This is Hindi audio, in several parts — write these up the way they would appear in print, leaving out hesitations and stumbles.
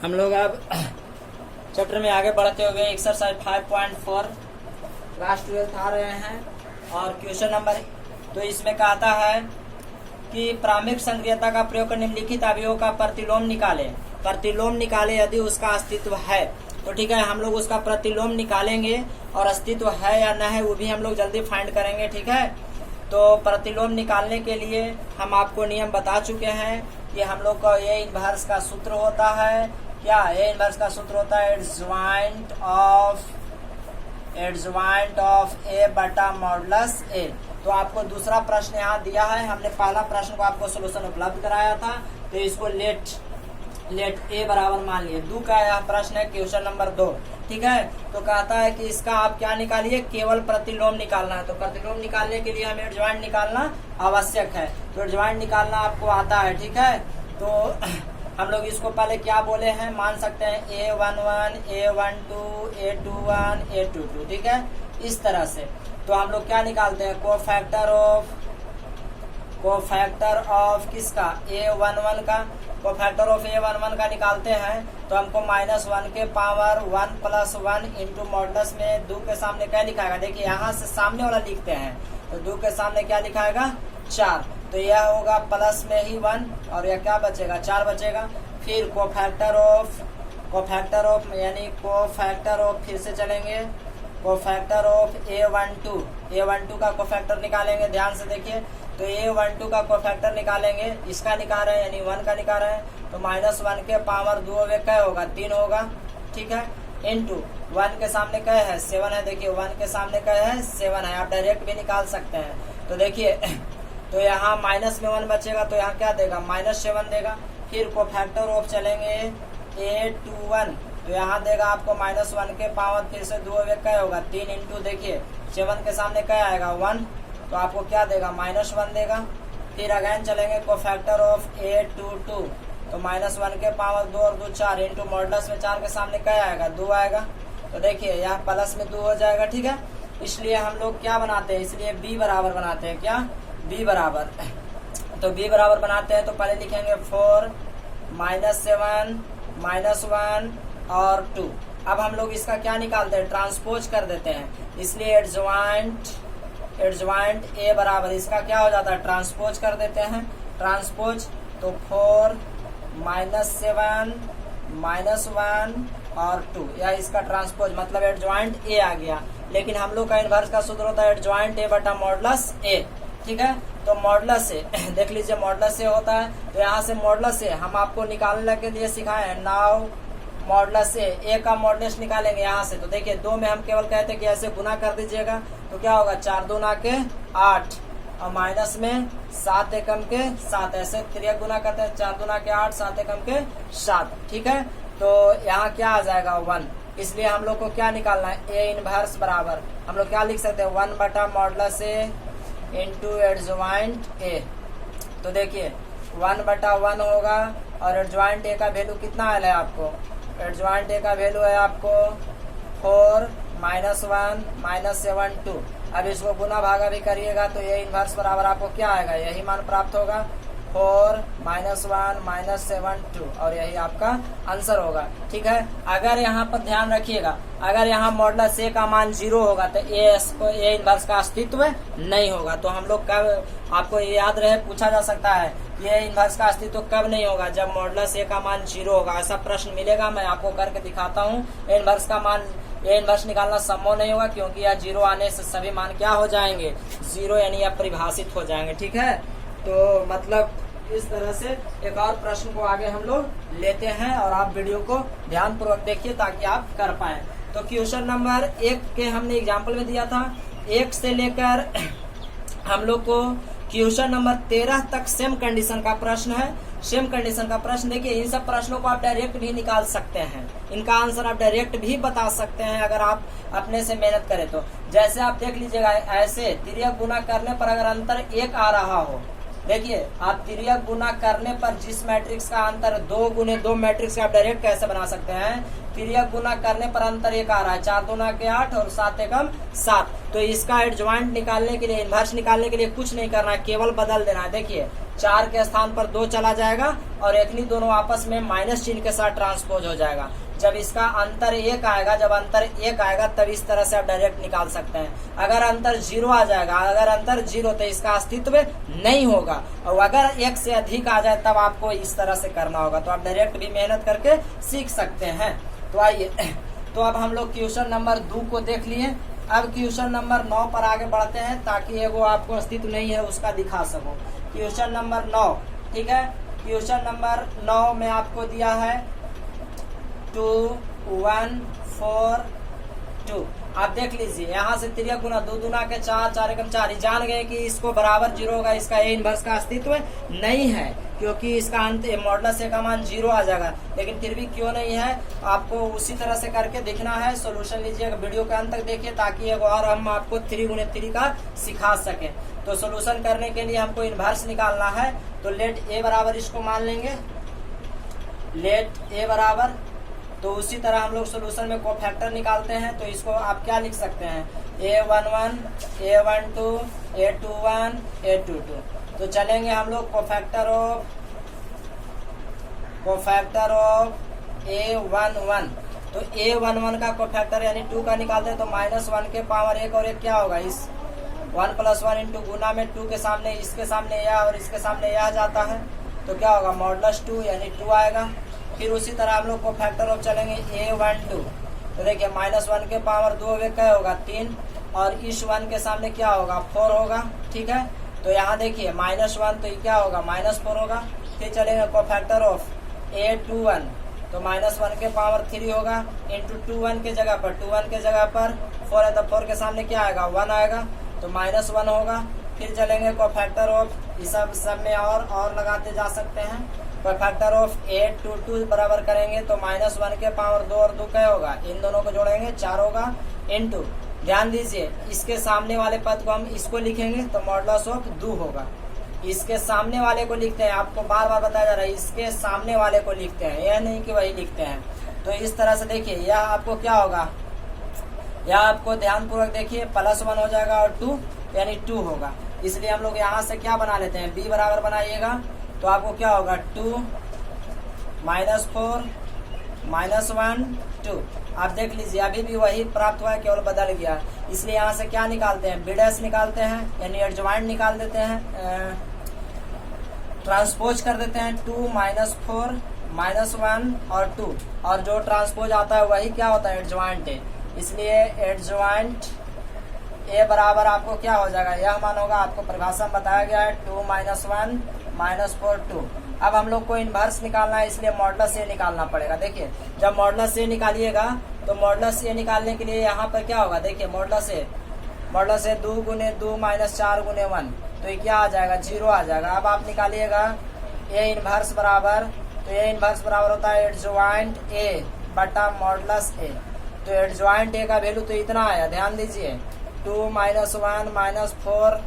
हम लोग अब चैप्टर में आगे बढ़ते हुए एक्सरसाइज 5.4 क्लास 12 आ रहे हैं और क्वेश्चन नंबर तो इसमें कहता है कि प्रारंभिक संक्रियता का प्रयोग कर निम्नलिखित अवयवों का प्रतिलोम निकाले यदि उसका अस्तित्व है। तो ठीक है, हम लोग उसका प्रतिलोम निकालेंगे और अस्तित्व है या न है वो भी हम लोग जल्दी फाइंड करेंगे। ठीक है, तो प्रतिलोम निकालने के लिए हम आपको नियम बता चुके हैं कि हम लोग का ए इनवर्स का सूत्र होता है। क्या ए इनवर्स का सूत्र होता है? एडजॉइंट ऑफ ए बटा मॉडुलस ए। तो आपको दूसरा प्रश्न यहाँ दिया है, हमने पहला प्रश्न को आपको सोल्यूशन उपलब्ध कराया था, तो इसको लेट ए बराबर मान लिए। दो का यह प्रश्न है, क्वेश्चन नंबर 2। ठीक है, तो कहता है कि इसका आप क्या निकालिए, केवल प्रतिलोम निकालना है। तो प्रतिलोम निकालने के लिए हमें एडजॉइंट निकालना आवश्यक है। तो एडजॉइंट निकालना आपको आता है। ठीक है, तो हम लोग इसको पहले क्या बोले हैं, मान सकते हैं A11, A12, A21, A22। ठीक है, इस तरह से। तो हम लोग क्या निकालते हैं, कोफैक्टर ऑफ किसका, A11 का। कोफैक्टर ऑफ A11 का निकालते हैं तो हमको -1 के पावर 1 + 1 इंटू मॉडुलस में 2 के सामने क्या लिखाएगा। देखिए यहाँ से सामने वाला लिखते हैं, तो 2 के सामने क्या लिखाएगा, 4। तो यह होगा प्लस में ही 1 और यह क्या बचेगा, 4 बचेगा। फिर कोफैक्टर ऑफ फिर से चलेंगे, कोफैक्टर ऑफ A12 का कोफैक्टर निकालेंगे। ध्यान से देखिए, तो A12 का कोफैक्टर निकालेंगे, इसका निकाल रहे हैं यानी 1 का निकाल रहे हैं। तो -1 के पावर 2 क्या होगा, 3 होगा। ठीक है, इंटू 1 के सामने क्या है, 7 है। देखिए 1 के सामने क्या है, 7 है। आप डायरेक्ट भी निकाल सकते हैं। तो देखिए तो यहाँ माइनस में 1 बचेगा, तो यहाँ क्या देगा, -7 देगा। फिर कोफैक्टर ऑफ चलेंगे A21, तो यहाँ देगा आपको -1 के पावर फिर से 2 क्या होगा, 3 इंटू देखिए 7 के सामने क्या आएगा, 1, तो आपको क्या देगा, -1 देगा। फिर अगेन चलेंगे कोफैक्टर ऑफ A22, तो -1 के पावर 2 और 2 4 इंटू मॉडुलस में 4 के सामने क्या आएगा, 2 आएगा। तो देखिए यहाँ प्लस में 2 हो जाएगा। ठीक है, इसलिए हम लोग क्या बनाते हैं, इसलिए B बराबर बनाते हैं। क्या, B बराबर, तो B बराबर बनाते हैं तो पहले लिखेंगे 4 -7 -1 और 2। अब हम लोग इसका क्या निकालते हैं, ट्रांसपोज कर देते हैं। इसलिए एडजॉइंट A बराबर इसका क्या हो जाता है, ट्रांसपोज कर देते हैं। ट्रांसपोज तो 4 -7 -1 और 2, यह इसका ट्रांसपोज मतलब एडजॉइंट A आ गया। लेकिन हम लोग का इनवर्स का सूत्र होता है एडजॉइंट A बटा मॉडुलस A। ठीक है, तो मॉडुलस A देख लीजिए, मॉडुलस A होता है। तो यहाँ से मॉडुलस A हम आपको निकालने के लिए सिखाए हैं। नाउ मॉडुलस A का मॉडुलस निकालेंगे यहाँ से। तो देखिए 2 में हम केवल कहते हैं कि ऐसे गुना कर दीजिएगा, तो क्या होगा, 4 दूना के 8 और माइनस में 7 एकम के 7, ऐसे त्रिया गुना करते हैं, 4 दूना के 8 7 एकम के 7। ठीक है, तो यहाँ क्या आ जाएगा, 1। इसलिए हम लोग को क्या निकालना है, A इनवर्स बराबर हम लोग क्या लिख सकते हैं, 1 बटा modulus A into adjoint A। तो देखिए 1 बटा 1 होगा और एडजॉइंट A का वैल्यू कितना आया है आपको, एडजॉइंट A का वैल्यू है आपको 4 -1 -7 2। अब इसको गुना भागा भी करिएगा तो ये इनवर्स बराबर आपको क्या आएगा, यही मान प्राप्त होगा, 4 -1 -7 2, और यही आपका आंसर होगा। ठीक है, अगर यहाँ पर ध्यान रखिएगा, अगर यहाँ मॉडुलस A का मान 0 होगा तो ए इनवर्स का अस्तित्व नहीं होगा। तो हम लोग कब, आपको ये याद रहे, पूछा जा सकता है ये इनवर्स का अस्तित्व कब नहीं होगा, जब मॉडुलस A का मान 0 होगा। ऐसा प्रश्न मिलेगा, मैं आपको करके दिखाता हूँ। ए इनवर्स का मान, ए इनवर्स निकालना संभव नहीं होगा क्योंकि यह 0 आने से सभी मान क्या हो जाएंगे, 0 यानी अपरिभाषित हो जाएंगे। ठीक है, तो मतलब इस तरह से एक और प्रश्न को आगे हम लोग लेते हैं और आप वीडियो को ध्यान पूर्वक देखिए ताकि आप कर पाए। तो क्वेश्चन नंबर 1 के हमने एग्जाम्पल में दिया था, 1 से लेकर हम लोग को क्वेश्चन नंबर 13 तक सेम कंडीशन का प्रश्न है। सेम कंडीशन का प्रश्न देखिए, इन सब प्रश्नों को आप डायरेक्ट भी निकाल सकते हैं, इनका आंसर आप डायरेक्ट भी बता सकते हैं अगर आप अपने से मेहनत करें तो। जैसे आप देख लीजिएगा, ऐसे तिर्यक गुना करने पर अगर अंतर 1 आ रहा हो, देखिए आप तिर्यक गुना करने पर जिस मैट्रिक्स का अंतर 2 गुने 2 मैट्रिक्स का आप डायरेक्ट कैसे बना सकते हैं, तिर्यक गुना करने पर अंतर 1 आ रहा है, 4 दूना के 8 और 7 एकम 7। तो इसका एडजॉइंट निकालने के लिए, इनवर्स निकालने के लिए कुछ नहीं करना है, केवल बदल देना है। देखिए 4 के स्थान पर 2 चला जाएगा और एकनी दोनों आपस में माइनस चिन्ह के साथ ट्रांसपोज हो जाएगा। जब इसका अंतर 1 आएगा, जब अंतर 1 आएगा तब इस तरह से आप डायरेक्ट निकाल सकते हैं। अगर अंतर 0 आ जाएगा, अगर अंतर 0 तो इसका अस्तित्व नहीं होगा, और अगर 1 से अधिक आ जाए तब आपको इस तरह से करना होगा। तो आप डायरेक्ट भी मेहनत करके सीख सकते हैं। तो आइए, तो अब हम लोग क्वेश्चन नंबर 2 को देख लिए। अब क्वेश्चन नंबर 9 पर आगे बढ़ते हैं ताकि वो आपको अस्तित्व नहीं है उसका दिखा सको। क्वेश्चन नंबर 9, ठीक है। क्वेश्चन नंबर 9 में आपको दिया है 2 1 4 2। आप देख लीजिए, यहाँ से तिर्यक गुना 2 दूना के 4, 4 एकम 4। जान गए कि इसको बराबर 0 होगा, इसका ए इनवर्स का अस्तित्व नहीं है क्योंकि इसका अंत मॉडुलस ए का मान 0 आ जाएगा। लेकिन फिर भी क्यों नहीं है, आपको उसी तरह से करके देखना है। सोल्यूशन लीजिएगा, वीडियो के अंत तक देखिए ताकि एक और हम आपको 3 गुने 3 का सिखा सके। तो सोल्यूशन करने के लिए हमको इनवर्स निकालना है। तो लेट ए बराबर इसको मान लेंगे, लेट ए बराबर। तो उसी तरह हम लोग सोल्यूशन में कोफैक्टर निकालते हैं। तो इसको आप क्या लिख सकते हैं, a11 a12 a21 a22। तो चलेंगे हम लोग कोफैक्टर ऑफ a11। तो a11 का कोफैक्टर यानी 2 का निकालते हैं। तो -1 के पावर 1 और 1 क्या होगा, इस 1 + 1 इंटू गुना में 2 के सामने इसके सामने यह और इसके सामने यह जाता है। तो क्या होगा, मॉडुलस 2 यानी 2 आएगा। फिर उसी तरह हम लोग को फैक्टर ऑफ चलेंगे a12। तो देखिए -1 के पावर 2 क्या होगा, 3, और इस 1 के सामने क्या होगा, 4 होगा, ठीक है। तो यहाँ देखिए -1 तो ये क्या होगा, -4 होगा। फिर चलेंगे को फैक्टर ऑफ a21। तो -1 के पावर 3 होगा इंटू 21 के जगह पर 4 है तो 4 के सामने क्या आएगा, 1 आएगा। तो -1 होगा। फिर चलेंगे को फैक्टर ऑफ, इस सब में और लगाते जा सकते हैं। तो फैक्टर ऑफ 822 बराबर करेंगे तो -1 के पावर 2 और 2 क्या होगा, इन दोनों को जोड़ेंगे 4 होगा। इंटू ध्यान दीजिए, इसके सामने वाले पद को हम इसको लिखेंगे तो मॉडुलस ऑफ 2 होगा। इसके सामने वाले को लिखते हैं, आपको बार बार बताया जा रहा है, इसके सामने वाले को लिखते हैं, यह नहीं कि वही लिखते हैं। तो इस तरह से देखिए, यह आपको क्या होगा, यह आपको ध्यान पूर्वक देखिए, +1 हो जाएगा और 2 यानी 2 होगा। इसलिए हम लोग यहाँ से क्या बना लेते हैं, b बराबर बनाइएगा। तो आपको क्या होगा, 2 -4 -1 2। आप देख लीजिए अभी भी वही प्राप्त हुआ है, केवल बदल गया। इसलिए यहाँ से क्या निकालते हैं, b' निकालते हैं यानी एडजॉइंट निकाल देते हैं, ट्रांसपोज कर देते हैं 2 -4 -1 और 2, और जो ट्रांसपोज आता है वही क्या होता है, एडजॉइंट है। इसलिए एडजॉइंट ए बराबर आपको क्या हो जाएगा, यह मान होगा, आपको परिभाषा में बताया गया है 2 -1 -4 2। अब हम लोग को इनवर्स निकालना है, इसलिए मॉडुलस ए निकालना पड़ेगा। देखिए जब मॉडुलस ए निकालिएगा तो मॉडुलस ए निकालने के लिए यहाँ पर क्या होगा, देखिए मॉडुलस ए 2 × 2 -4 × 1। तो ये क्या आ जाएगा, 0 आ जाएगा। अब आप निकालिएगा ए इनवर्स बराबर, तो ए इनवर्स बराबर होता है एडजॉइंट ए बटा मॉडुलस ए। तो एडजॉइंट ए का वैल्यू तो इतना आया, ध्यान दीजिए, 2 -1 -4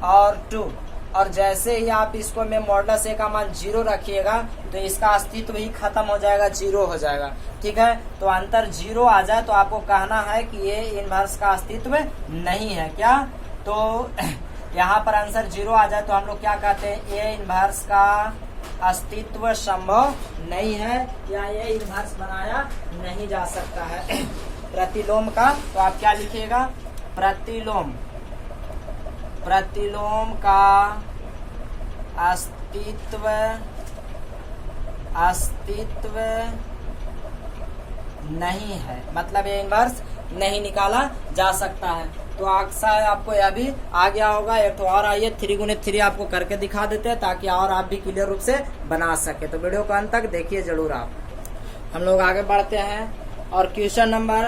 और 2। और जैसे ही आप इसको में मॉडुलस ए का मान 0 रखिएगा तो इसका अस्तित्व ही खत्म हो जाएगा, 0 हो जाएगा, ठीक है। तो अंतर 0 आ जाए तो आपको कहना है कि ये इनवर्स का अस्तित्व नहीं है, क्या। तो यहाँ पर आंसर 0 आ जाए तो हम लोग क्या कहते हैं, ये इनवर्स का अस्तित्व संभव नहीं है, या ये इनवर्स बनाया नहीं जा सकता है। प्रतिलोम का तो आप क्या लिखिएगा, प्रतिलोम का अस्तित्व नहीं है, मतलब ये इनवर्स नहीं निकाला जा सकता है। तो अक्सर आपको यह भी आ गया होगा। एक तो और आइए 3 × 3 आपको करके दिखा देते हैं ताकि और आप भी क्लियर रूप से बना सके। तो वीडियो को अंत तक देखिए जरूर आप। हम लोग आगे बढ़ते हैं और क्वेश्चन नंबर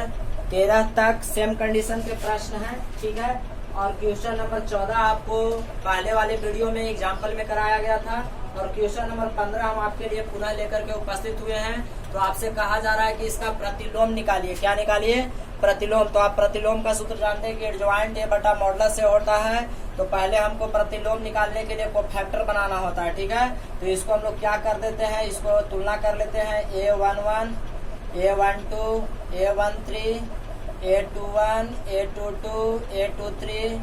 13 तक सेम कंडीशन के प्रश्न हैं, ठीक है। और क्वेश्चन नंबर 14 आपको पहले वाले वीडियो में एग्जाम्पल में कराया गया था, और क्वेश्चन नंबर 15 हम आपके लिए पुनः लेकर के उपस्थित हुए हैं। तो आपसे कहा जा रहा है कि इसका प्रतिलोम निकालिए। क्या निकालिए, प्रतिलोम। तो आप प्रतिलोम का सूत्र जानते हैं कि एडजॉइंट ए बटा मॉडुलस से होता है। तो पहले हमको प्रतिलोम निकालने के लिए कोफैक्टर बनाना होता है, ठीक है। तो इसको हम लोग क्या कर देते हैं, इसको तुलना कर लेते हैं, a11 a12 a13 a21 a22 a23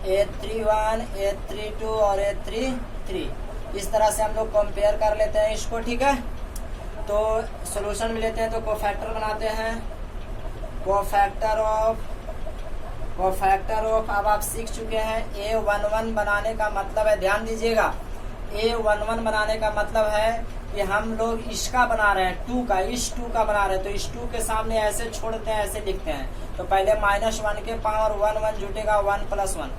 A31 A32 और A33 इस तरह से हम लोग कंपेयर कर लेते हैं इसको। ठीक है, तो सॉल्यूशन में लेते हैं तो कोफैक्टर बनाते हैं। कोफैक्टर ऑफ अब आप सीख चुके हैं। A11 बनाने का मतलब है, ध्यान दीजिएगा, A11 बनाने का मतलब है कि हम लोग इसका बना रहे हैं 2 का, इस 2 का बना रहे हैं, तो इस 2 के सामने ऐसे छोड़ते हैं, ऐसे लिखते हैं। तो पहले -1 के पावर 1 जुटेगा 1 + 1।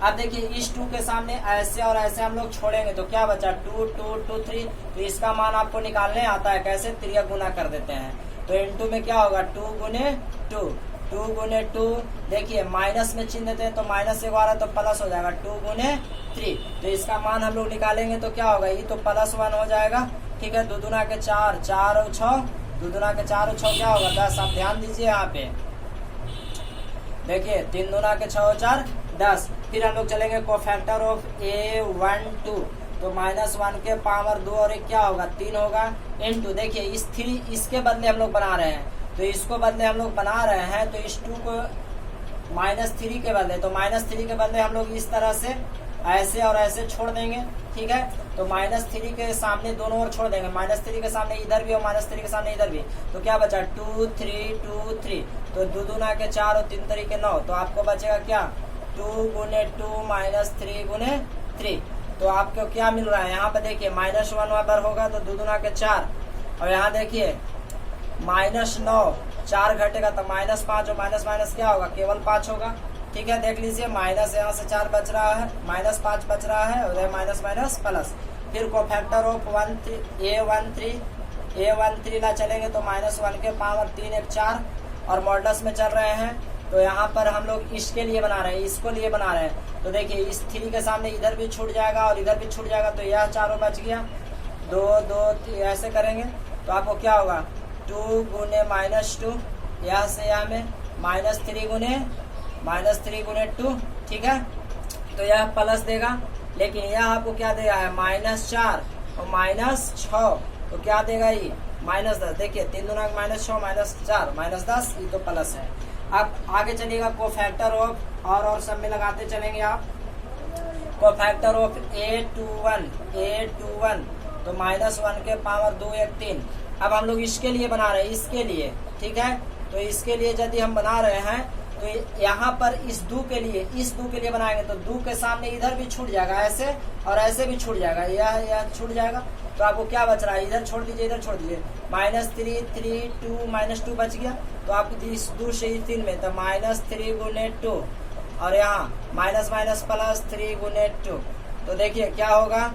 अब देखिए इस 2 के सामने ऐसे और ऐसे हम लोग छोड़ेंगे तो क्या बचा 2 2 2 3। तो इसका मान आपको निकालने आता है कैसे, त्रिया गुना कर देते हैं। तो इनटू में क्या होगा 2 × 2 2 × 2। देखिए माइनस में चिन्ह देते हैं तो माइनस एक बार तो प्लस हो जाएगा 2 × 3। तो इसका मान हम लोग निकालेंगे तो क्या होगा, ये तो +1 हो जाएगा। ठीक है, 2 दूना के 4 4 और 6, 2 दूना के 4 और 6 क्या होगा 10। आप ध्यान दीजिए यहाँ पे, देखिए 3 दूना के 6 और 4 10। फिर हम लोग चलेंगे कोफैक्टर ऑफ A12 तो -1 के पावर 2 और 1 क्या होगा 3 होगा इनटू। देखिए इस 3 इसके बदले हम लोग बना रहे हैं, तो इसको बदले हम लोग बना रहे हैं, तो इस 2 को -3 के बदले, तो -3 के बदले हम लोग इस तरह से ऐसे और ऐसे छोड़ देंगे। ठीक है, तो -3 के सामने दोनों ओर छोड़ देंगे, -3 के सामने इधर भी और -3 के सामने इधर भी। तो क्या बचा 2 3 2 3। तो 2 दूना के 4 और 3 3 के 9। तो आपको बचेगा क्या 2 × 2 -3 × 3। तो आपको क्या मिल रहा है यहाँ पे, देखिए -1 बार होगा तो 2 दूना के 4 और यहाँ देखिए -9 4 घटेगा तो -5 और माइनस माइनस क्या होगा केवल 5 होगा। ठीक है, देख लीजिए माइनस यहाँ से 4 बच रहा है, -5 बच रहा है और माइनस माइनस प्लस। फिर कोफैक्टर ऑफ A13 ला चलेंगे तो -1 के पावर 3 1 4 और मॉडल्स में चल रहे हैं। तो यहाँ पर हम लोग इसके लिए बना रहे हैं, इसको लिए बना रहे हैं। तो देखिए इस 3 के सामने इधर भी छूट जाएगा और इधर भी छूट जाएगा, तो यह चारों बच गया 2 2 3 ऐसे करेंगे तो आपको क्या होगा 2 × -2 यहाँ से यहाँ में -3 × 2। ठीक है, तो यह प्लस देगा, लेकिन यह आपको क्या देगा है -4 और -6। तो क्या देगा ये -10। देखिए 3 दूना -6 -4 -10, ये तो प्लस है। अब आगे चलिएगा कोफैक्टर ऑफ और सब में लगाते चलेंगे आप। कोफैक्टर ऑफ A21 तो -1 के पावर 2 1 3। अब हम लोग इसके लिए बना रहे हैं, इसके लिए। ठीक है, तो इसके लिए यदि हम बना रहे हैं तो यहाँ पर इस 2 के लिए बनाएंगे तो 2 के सामने इधर भी छूट जाएगा ऐसे और ऐसे भी छूट जाएगा, यह छूट जाएगा। तो आपको क्या बच रहा है, इधर छोड़ दीजिए इधर छोड़ दीजिए, -3 3 2 -2 बच गया। तो आपको इस 2 से 3 में तो -3 × 2 और यहाँ माइनस माइनस प्लस 3 × 2। तो देखिए क्या होगा,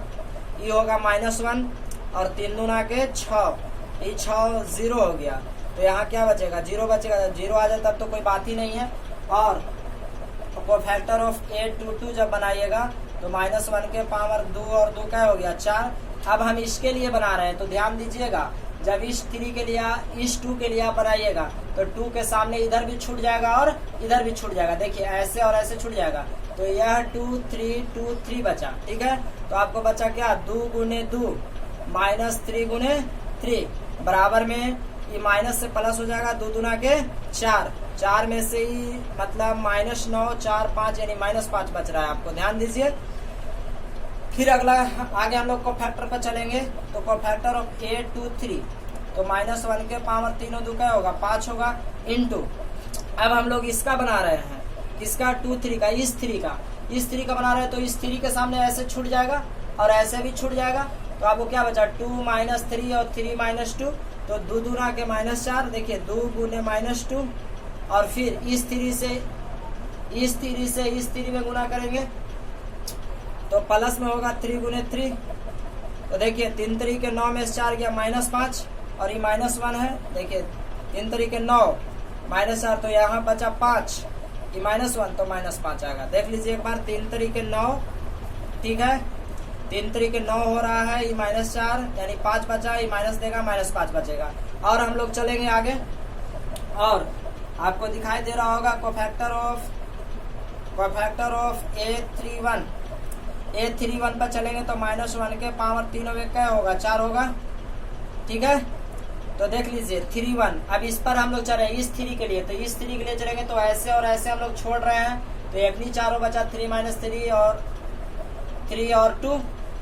ये होगा -1 और 3 दूना के 6, ये 6 0 हो गया। तो यहाँ क्या बचेगा 0 बचेगा, 0 आ जाए तब तो कोई बात ही नहीं है। और कोफैक्टर ऑफ A22 जब बनाइएगा तो -1 के पावर 2 और 2 क्या हो गया 4। अब हम इसके लिए बना रहे हैं तो ध्यान दीजिएगा, जब इस 3 के लिए इस 2 के लिए आप बनाइएगा तो 2 के सामने इधर भी छूट जाएगा और इधर भी छूट जाएगा। देखिए ऐसे और ऐसे छूट जाएगा, तो यह 2 3 2 3 बचा। ठीक है, तो आपको बचा क्या 2 × 2 -3 × 3 बराबर में ये माइनस से प्लस हो जाएगा 2 दूना के 4, 4 में से ही मतलब -9 4 5 यानी -5 बच रहा है। आपको ध्यान दीजिए। फिर अगला आगे हम लोग कोफैक्टर पर चलेंगे तो कोफैक्टर ऑफ A23 तो -1 के पावर 3 2 क्या होगा 5 होगा इनटू। अब हम लोग इसका बना रहे हैं, किसका 2 3 का, इस 3 का बना रहे हैं। तो इस 3 के सामने ऐसे छूट जाएगा और ऐसे भी छूट जाएगा। तो आपको क्या बचा 2 -3 और 3 -2 तो 2 दूना के -4। देखिए 2 × -2 और फिर इस 3 से इस 3 में गुना करेंगे तो प्लस में होगा 3 × 3। तो देखिए 3 3 के 9 में से 4 गया -5 और ये -1 है। देखिए 3 3 के 9 -4 तो यहाँ बचा 5, ये -1 तो -5 आएगा। देख लीजिए एक बार 3 3 के 9। ठीक है, 3 3 के 9 हो रहा है, ये -4 यानी 5 बचा, ये माइनस देगा -5 बचेगा। और हम लोग चलेंगे आगे और आपको दिखाई दे रहा होगा कोफैक्टर ऑफ A31 पर चलेंगे तो -1 के पावर 3 और 1 क्या होगा 4 होगा। ठीक है, तो देख लीजिए 3 1। अब इस पर हम लोग चल रहे हैं इस 3 के लिए, तो इस 3 के लिए चलेंगे तो ऐसे और ऐसे हम लोग छोड़ रहे हैं तो एकनी चारों बचा 3 माइनस 3 और 3 और 2।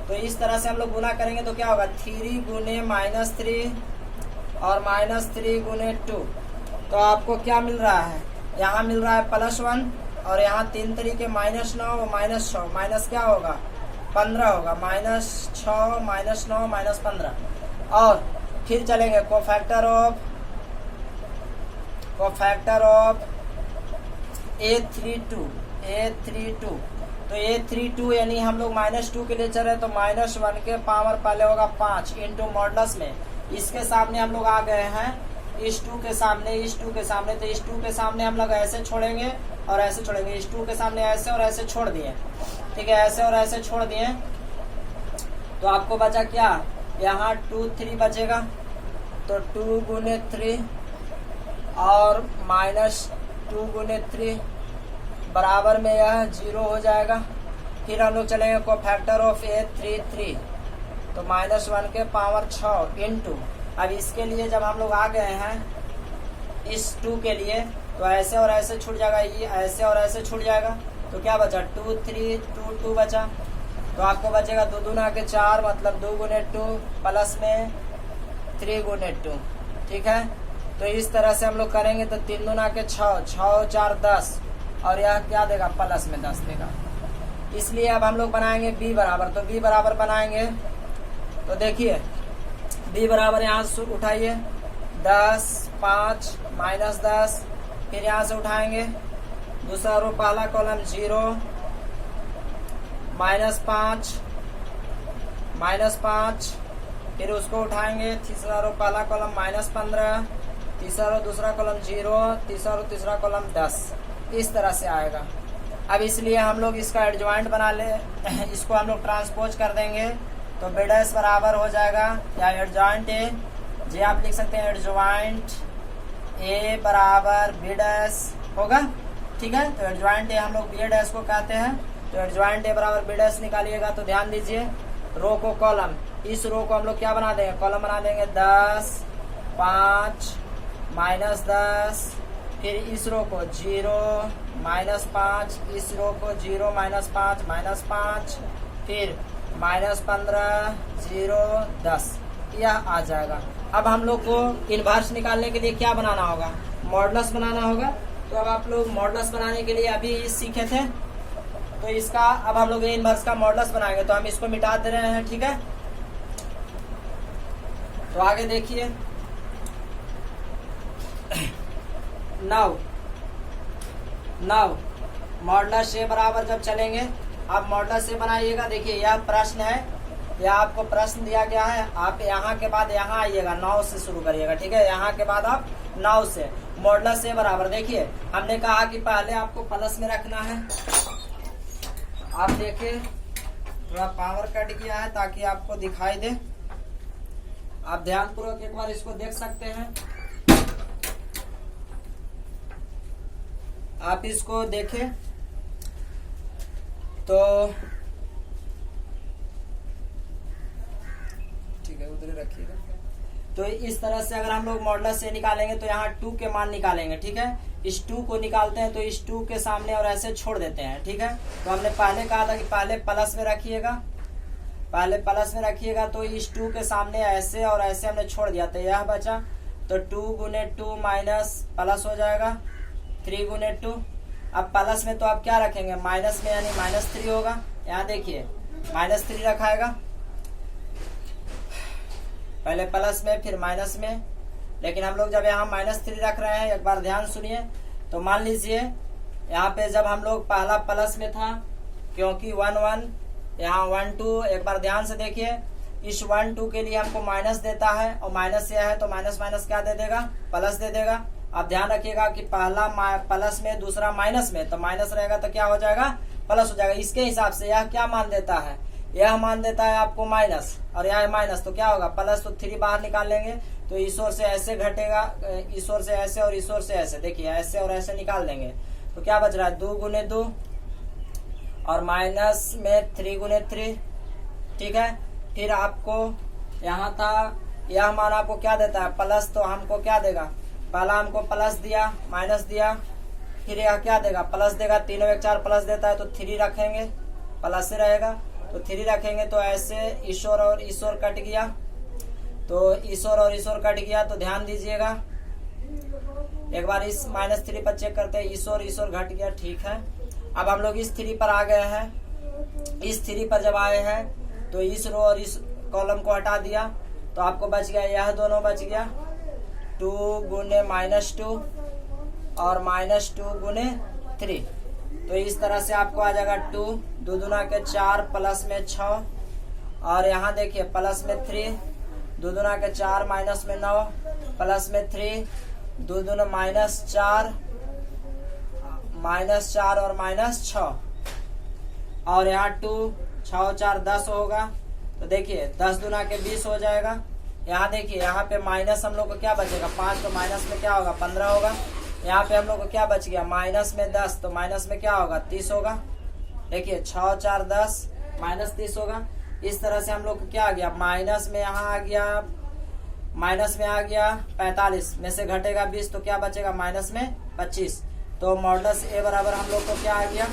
तो इस तरह से हम लोग गुना करेंगे तो क्या होगा 3 गुने -3 और -3 गुने 2। तो आपको क्या मिल रहा है, यहाँ मिल रहा है +1 और यहाँ 3 तरीके -9 और -6 माइनस क्या होगा 15 होगा, -6 -9 -15। और फिर चलेंगे कोफैक्टर ऑफ A32। तो A32 यानी हम लोग -2 के लिए चल रहे तो -1 के पावर पहले होगा 5 इंटू मॉडुलस में। इसके सामने हम लोग आ गए हैं इस 2 के सामने, तो इस 2 के सामने हम लोग ऐसे छोड़ेंगे और ऐसे छोड़ेंगे, इस 2 के सामने ऐसे और ऐसे छोड़ दिए, ठीक है, ऐसे और ऐसे छोड़ दिए। तो आपको बचा क्या, यहाँ 2 3 बचेगा, तो 2 गुने 3 और -2 गुने 3 बराबर में यह 0 हो जाएगा। फिर हम लोग चलेंगे कोफैक्टर ऑफ A33, तो -1 के पावर 6 इंटू। अब इसके लिए जब हम लोग आ गए हैं इस 2 के लिए तो ऐसे और ऐसे छूट जाएगा, ये ऐसे और ऐसे छूट जाएगा। तो क्या बचा 2 3 2 2 बचा। तो आपको बचेगा 2 दूना के 4 मतलब 2 गुने 2 प्लस में 3 गुने 2, ठीक है। तो इस तरह से हम लोग करेंगे तो 3 दूना के 6 6 4 10 और यह क्या देगा प्लस में 10 देगा। इसलिए अब हम लोग बनाएंगे b बराबर, तो b बराबर बनाएंगे तो देखिए b बराबर यहाँ से उठाइए 10 5 -10, फिर यहाँ से उठाएंगे दूसरा रो पहला कॉलम 0 -5 फिर उसको उठाएंगे तीसरा रो पहला कॉलम -15, तीसरा रो दूसरा कॉलम 0, तीसरा रो तीसरा कॉलम 10, इस तरह से आएगा। अब इसलिए हम लोग इसका एडजॉइंट बना ले, इसको हम लोग ट्रांसपोज कर देंगे तो b' बराबर हो जाएगा या एडजॉइंट ए, जी आप लिख सकते हैं एडजॉइंट a बराबर b' होगा, ठीक है। तो एडजॉइंट ए हम लोग b' को कहते हैं, तो एडजॉइंट a बराबर b' निकालिएगा। तो ध्यान दीजिए रो को कॉलम, इस रो को हम लोग क्या बना देंगे कॉलम बना देंगे 10 5 -10, फिर इस रो को 0 -5, इस रो को 0 -5 -5, फिर -15 0 10, यह आ जाएगा। अब हम लोग को इनवर्स निकालने के लिए क्या बनाना होगा, मॉडुलस बनाना होगा। तो अब आप लोग मॉडुलस बनाने के लिए अभी सीखे थे, तो इसका अब हम लोग इनवर्स का मॉडुलस बनाएंगे। तो हम इसको मिटा दे रहे हैं, ठीक है। तो आगे देखिए नाउ मॉडुलस ए बराबर जब चलेंगे, आप मॉडुलस ए बनाइएगा। देखिए यह प्रश्न है, यह आपको प्रश्न दिया गया है, आप यहाँ के बाद यहाँ आइएगा 9 से शुरू करिएगा, ठीक है। यहाँ के बाद आप 9 से मॉडुलस ए बराबर, देखिए हमने कहा कि पहले आपको प्लस में रखना है। आप देखिए थोड़ा पावर कट गया है ताकि आपको दिखाई दे, आप ध्यानपूर्वक एक बार इसको देख सकते हैं। आप इसको देखें तो ठीक है, उधर रखिएगा। तो इस तरह से अगर हम लोग मॉडुलस से निकालेंगे तो यहाँ 2 के मान निकालेंगे, ठीक है। इस 2 को निकालते हैं तो इस 2 के सामने और ऐसे छोड़ देते हैं, ठीक है। तो हमने पहले कहा था कि पहले प्लस में रखिएगा, तो इस 2 के सामने ऐसे और ऐसे हमने छोड़ दिया, तो यह बचा। तो 2 गुने 2 माइनस प्लस हो जाएगा 3 गुने 2। अब प्लस में तो आप क्या रखेंगे माइनस में, यानी -3 होगा। यहाँ देखिए -3 रखाएगा, पहले प्लस में फिर माइनस में। लेकिन हम लोग जब यहाँ -3 रख रहे हैं, एक बार ध्यान सुनिए। तो मान लीजिए यहाँ पे जब हम लोग पहला प्लस में था, क्योंकि 1 1 यहाँ 1 2, एक बार ध्यान से देखिए, इस 1 2 के लिए हमको माइनस देता है और माइनस से है तो माइनस माइनस क्या दे देगा, प्लस दे देगा। आप ध्यान रखिएगा कि पहला प्लस में दूसरा माइनस में, तो माइनस रहेगा तो क्या हो जाएगा, प्लस हो जाएगा। इसके हिसाब से यह क्या मान देता है, यह मान देता है आपको माइनस, और यह माइनस, तो क्या होगा प्लस, तो 3 बाहर निकाल लेंगे तो इस ओर से ऐसे घटेगा, इस ओर से ऐसे और इस ओर से ऐसे, देखिए ऐसे और ऐसे निकाल देंगे तो क्या बच रहा है 2 गुने 2 और माइनस में 3 गुने 3, ठीक है। फिर आपको यहाँ था, यह मान आपको क्या देता है प्लस, तो हमको क्या देगा, पहला हमको प्लस दिया, माइनस दिया, फिर यह क्या देगा, प्लस देगा, 3 और 1 4 प्लस देता है तो 3 रखेंगे, प्लस से रहेगा तो 3 रखेंगे। तो ऐसे ईश्वर और ईश्वर कट गया, तो ईश्वर और ईश्वर कट गया। तो ध्यान दीजिएगा, एक बार इस -3 पर चेक करते हैं, ईश्वर ईश्वर घट गया, ठीक है। अब हम लोग इस 3 पर आ गए हैं। इस 3 पर जब आए हैं तो इस रो और इस कॉलम को हटा दिया तो आपको बच गया, यह दोनों बच गया, 2 गुने -2 और -2 गुने 3। तो इस तरह से आपको आ जाएगा 2 2 दूना के 4 प्लस में 6 और यहाँ देखिए प्लस में 3 2 दूना के 4 माइनस में 9 प्लस में 3 2 दूना -4 -4 और -6 और यहाँ 2 6 और 4 10 होगा। तो देखिए 10 दूना के 20 हो जाएगा। यहाँ देखिए यहाँ पे माइनस हम लोग को क्या बचेगा 5, तो माइनस में क्या होगा 15 होगा। यहाँ पे हम लोग को क्या बच गया माइनस में 10, तो माइनस में क्या होगा 30 होगा। देखिए 6 और 4 10 -30 होगा। इस तरह से हम लोग को क्या आ गया माइनस में, यहाँ आ गया माइनस में आ गया 45 में से घटेगा 20 तो क्या बचेगा माइनस में 25। तो मॉडुलस ए बराबर हम लोग को क्या आ गया,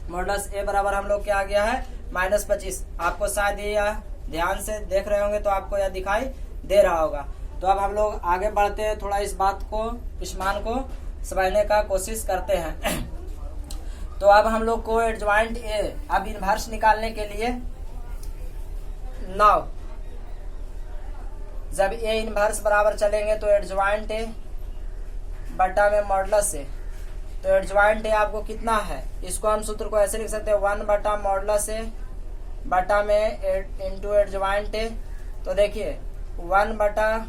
मॉडुलस ए बराबर हम लोग क्या आ गया है -25। आपको शायद ये ध्यान से देख रहे होंगे तो आपको यह दिखाई दे रहा होगा। तो अब हम लोग आगे बढ़ते हैं, थोड़ा इस बात को, इस मान को समझने का कोशिश करते हैं। तो अब हम लोग को एडजॉइंट ए, अब इनवर्स निकालने के लिए नाउ जब ए इनवर्स बराबर चलेंगे तो एडजॉइंट ए बटा में मॉडुलस ए। तो एडजॉइंट ए आपको कितना है, इसको हम सूत्र को ऐसे लिख सकते हैं 1 बटा मॉडुलस ए बटा में इंटू एडजॉइंट ए। तो देखिए 1 बटा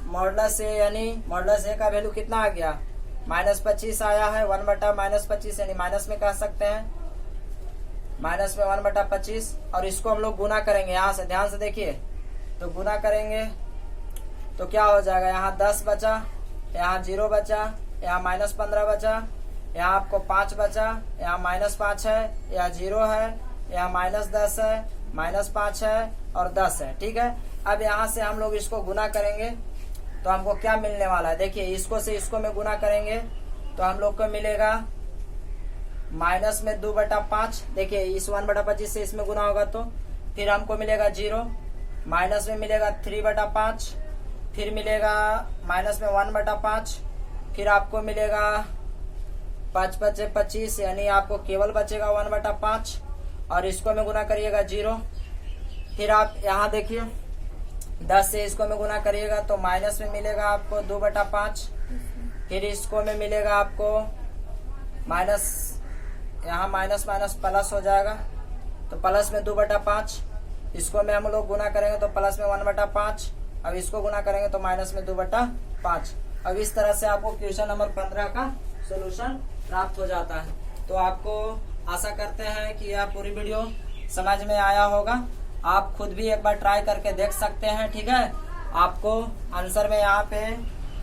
मॉडुलस ए यानी मॉडुलस ए का वैल्यू कितना आ गया -25 आया है। 1 बटा -25 यानी माइनस में कह सकते हैं, माइनस में 1 बटा 25 और इसको हम लोग गुना करेंगे यहाँ से, ध्यान से देखिए। तो गुना करेंगे तो क्या हो जाएगा, यहाँ 10 बचा, यहाँ 0 बचा, यहाँ -15 बचा, यहाँ आपको 5 बचा, यहाँ -5 है, यहाँ 0 है, यहाँ -10 है, -5 है और 10 है, ठीक है। अब यहाँ से हम लोग इसको गुना करेंगे तो हमको क्या मिलने वाला है, देखिए इसको से इसको में गुना करेंगे तो हम लोग को मिलेगा माइनस में 2 बटा 5। देखिए इस 1 बटा 25 से इसमें गुना होगा तो फिर हमको मिलेगा 0, माइनस में मिलेगा 3 बटा 5, फिर मिलेगा माइनस में 1 बटा 5, फिर आपको मिलेगा 5 बचे 25 यानी आपको केवल बचेगा 1 बटा 5 और इसको में गुना करिएगा 0। फिर आप यहाँ देखिए 10 से इसको में गुना करिएगा तो माइनस में मिलेगा आपको 2 बटा 5, फिर इसको में मिलेगा आपको माइनस, यहाँ माइनस माइनस प्लस हो जाएगा तो प्लस में 2 बटा 5, इसको में हम लोग गुना करेंगे तो प्लस में 1 बटा 5, अब इसको गुना करेंगे तो माइनस में 2 बटा 5। अब इस तरह से आपको क्वेश्चन नंबर 15 का सोल्यूशन प्राप्त हो जाता है। तो आपको आशा करते हैं कि यह पूरी वीडियो समझ में आया होगा। आप खुद भी एक बार ट्राई करके देख सकते हैं, ठीक है। आपको आंसर में यहाँ पे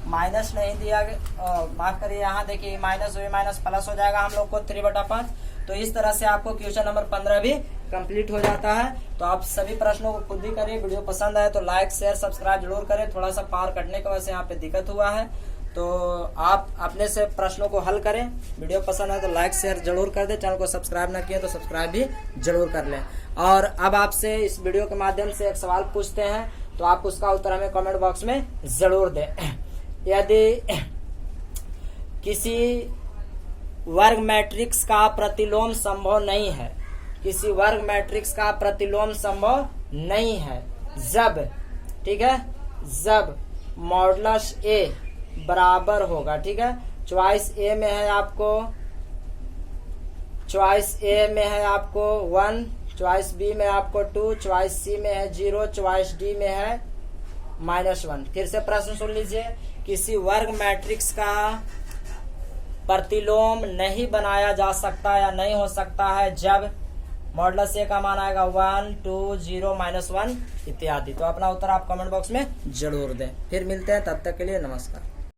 माइनस नहीं दिया गया, माफ करिए, यहाँ देखिए माइनस हुई माइनस प्लस हो जाएगा हम लोग को 3 बटा 5। तो इस तरह से आपको क्वेश्चन नंबर 15 भी कंप्लीट हो जाता है। तो आप सभी प्रश्नों को खुद ही करिए। वीडियो पसंद आए तो लाइक शेयर सब्सक्राइब जरूर करें। थोड़ा सा पावर कटने की वजह से यहाँ पे दिक्कत हुआ है, तो आप अपने से प्रश्नों को हल करें। वीडियो पसंद आए तो लाइक शेयर जरूर कर दें। चैनल को सब्सक्राइब ना किए तो सब्सक्राइब भी जरूर कर लें। और अब आपसे इस वीडियो के माध्यम से एक सवाल पूछते हैं, तो आप उसका उत्तर हमें कमेंट बॉक्स में जरूर दें। यदि किसी वर्ग मैट्रिक्स का प्रतिलोम संभव नहीं है, किसी वर्ग मैट्रिक्स का प्रतिलोम संभव नहीं है जब, ठीक है, जब मॉडुलस ए बराबर होगा, ठीक है। चॉइस ए में है आपको, चॉइस ए में है आपको 1, चॉइस बी में आपको 2, चॉइस सी में है 0, चॉइस डी में है -1। फिर से प्रश्न सुन लीजिए, किसी वर्ग मैट्रिक्स का प्रतिलोम नहीं बनाया जा सकता या नहीं हो सकता है जब मॉडुलस ए का मान आएगा 1, 2, 0, -1 इत्यादि। तो अपना उत्तर आप कमेंट बॉक्स में जरूर दें। फिर मिलते हैं, तब तक के लिए नमस्कार।